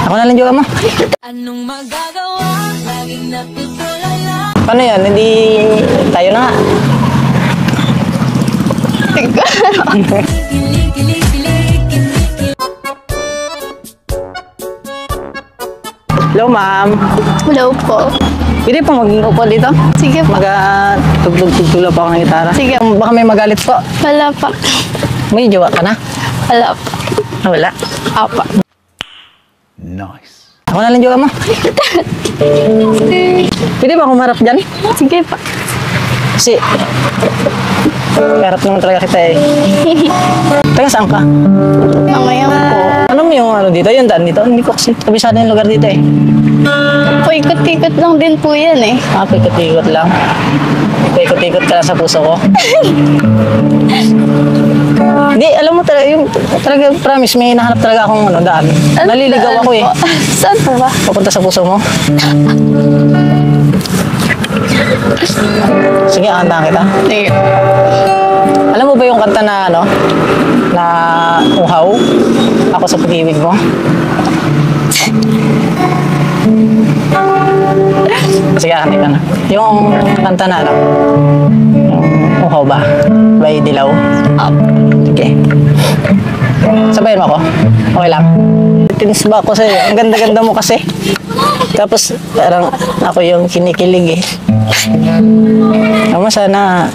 Ako na lang jowa mo. Anong magagawa? Laging natutulala. Paano yan? Hindi tayo na nga. Hello, ma'am. Hello po. Pwede po mag-upo dito? Sige po. Mag-tugtog-tugtula po ako ng gitara. Sige. Baka may magalit po. Wala pa. May jowa ka na? Wala pa. Ah, wala. Apa. Nice. Ako na lang jowa mo. Pwede ba kumarap dyan? Sige pa. Kasi, karap naman talaga kita eh. Taga saan ka? Mamaya po. Ano mo yung ano dito? Yung daan dito? Hindi ko kasi kabisado yung lugar dito eh. Paikot-ikot lang din po yan eh. Ah, paikot-ikot lang. Paikot-ikot ka lang sa puso ko. Hindi, alam mo talaga, yung talaga promise, may hinahanap talaga akong ano, daan. Naliligaw ako eh. Saan po ba? Papunta sa puso mo. Sige, kantahan kita. Sige. Alam mo ba yung kanta na ano? Na uhaw? Ako sa pag-ibig mo? Sige, kantahan ka na. Yung kanta na ano? Yung uhaw ba? By Dilaw? Sige. Sabayan mo ako? Okay lang? Tinis ba ako sa'yo? Ang ganda-ganda mo kasi. Tapos parang ako yung kinikilig eh. Ama sana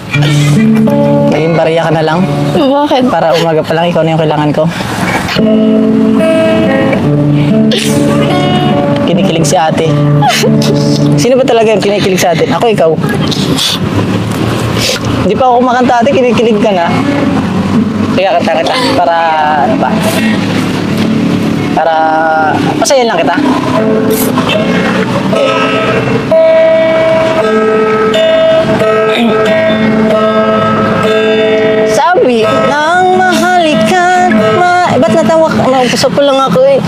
maging barya ka na lang Bakit? para umaga pa lang ikaw na yung kailangan ko. Kinikilig si ate. Sino ba talaga yung kinikilig sa atin? Ako, ikaw. Hindi pa ako kumakanta ate, kinikilig ka na. Kaya kanta kita para ano ba? Para pasayan lang kita. Sabi ng mahalikan ba't natawa ka? Naupuso pa lang ako eh.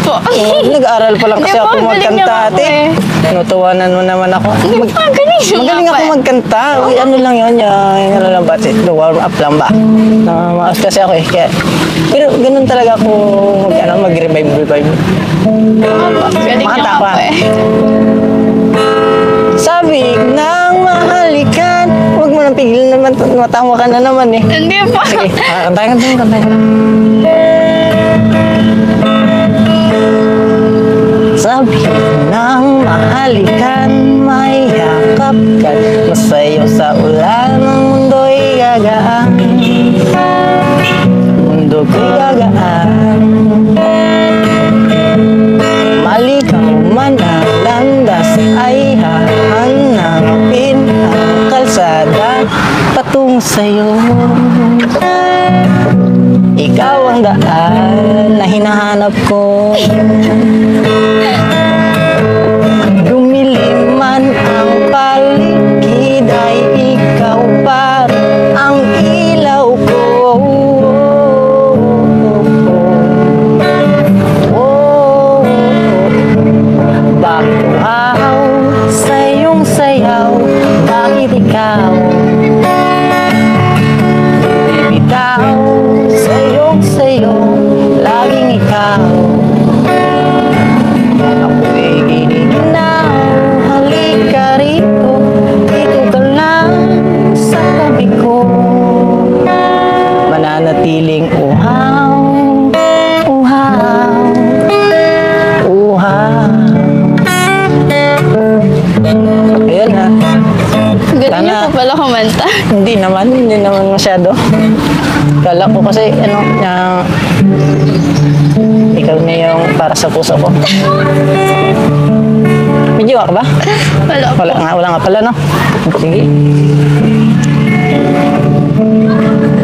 Nag-aaral pa lang kasi Di ba, ako galing magkanta lang ako ate. eh. Tinutuwanan mo naman ako. Magaling ako eh. magkanta. Uy, ano lang yun? Yung ano lang ba? Warm up lang ba? Maas kasi ako eh. Kaya, pero ganun talaga ako mag-revive. Galing Makanta lang pa. ako eh. Sabi ng mahalikan. Huwag mo nang pigilan naman. Matawa ka na naman eh. Hindi pa. Sige, kantahin ka. Sabi ng mahalikan, may yakap ka. Masayo sa ulan, ang mundo'y gagaan. Mundo ko'y gagaan. Maligaw man ang landas, ay hahanapin ang kalsada patungo sa'yo. Ikaw ang daan na hinahanap ko. Dumilim man ang paligid, ay ikaw pa ang ilaw ko. Bakit uhaw sa iyong sayaw? Bakit ikaw bibitaw sa iyong sayo? Laging ikaw. Ako'y giniginaw. Halika rito, dito ka lang sa tabi ko. Mananatiling uhaw, uhaw, uhaw. Ayan ha. Galing niyo pa pala kumanta. Hindi naman masyado. Kala ko kasi, ikaw na yung para sa puso ko. May jowa ka ba? Wala nga pala, no? Sige.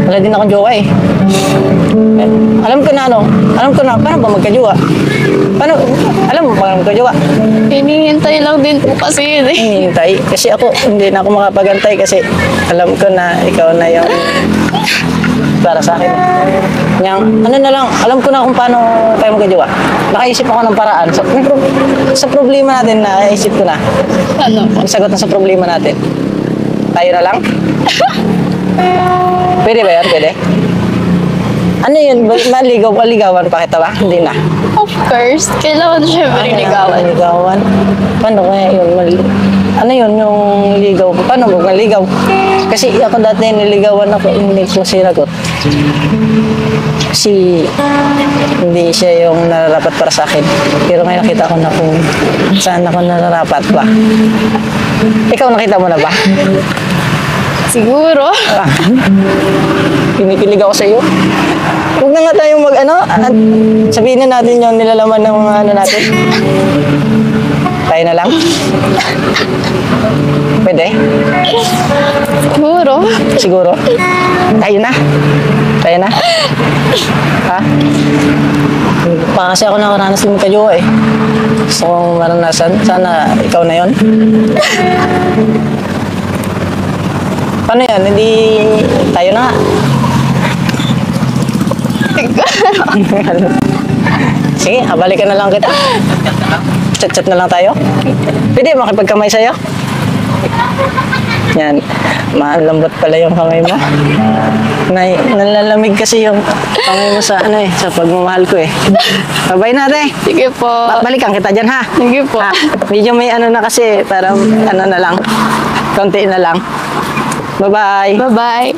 Wala din akong jowa eh. Alam ko na, paano ba magka-jowa? Alam mo paano magka-jowa? Hinihintay lang din po kasi yun eh. Hinihintay. Kasi ako, hindi na ako makapagantay kasi alam ko na ikaw na yung para sa akin. Ano na lang, alam ko na kung paano tayo magka-jowa. Nakaisip ako ng paraan. Sa problema natin, naisip ko na. Ano po? Ang sagot na sa problema natin. Tayo na lang? Pwede ba yan? Pwede? Ano yun? Maligawan pa kita ba? Hindi na. Of course. Kailangan syempre ligawan. Ligawan. Paano kaya yun? Ano yun yung ligaw? Paano mo maligaw? Kasi ako dati niligawan ako, hindi ko sinagot. Kasi hindi siya yung nararapat para sa akin. Pero ngayon nakita ko na kung saan ako nararapat ba. Ikaw nakita mo na ba? Siguro. Ah, pinipilig ako sa iyo. Huwag na nga tayong at sabihin na natin yung nilalaman ng mga natin. Tayo na lang? Pwede? Siguro. Siguro? Tayo na? Tayo na? Ha? Pa kasi ako nakaranas din kayo eh. Gusto kong maranasan. Sana ikaw na yon. Paano yan? Hindi tayo na nga. Sige, balikan na lang kita. Chat-chat na lang tayo. Pwede makipagkamay sa'yo? Yan. Malambot pala yung kamay mo. Nalalamig kasi yung kamay mo sa sa pagmamahal ko eh. Babay natin. Sige po. Balikan kita dyan ha. Sige po. Ha? Medyo may na kasi, parang na lang. Konti na lang. Bye-bye. Bye-bye.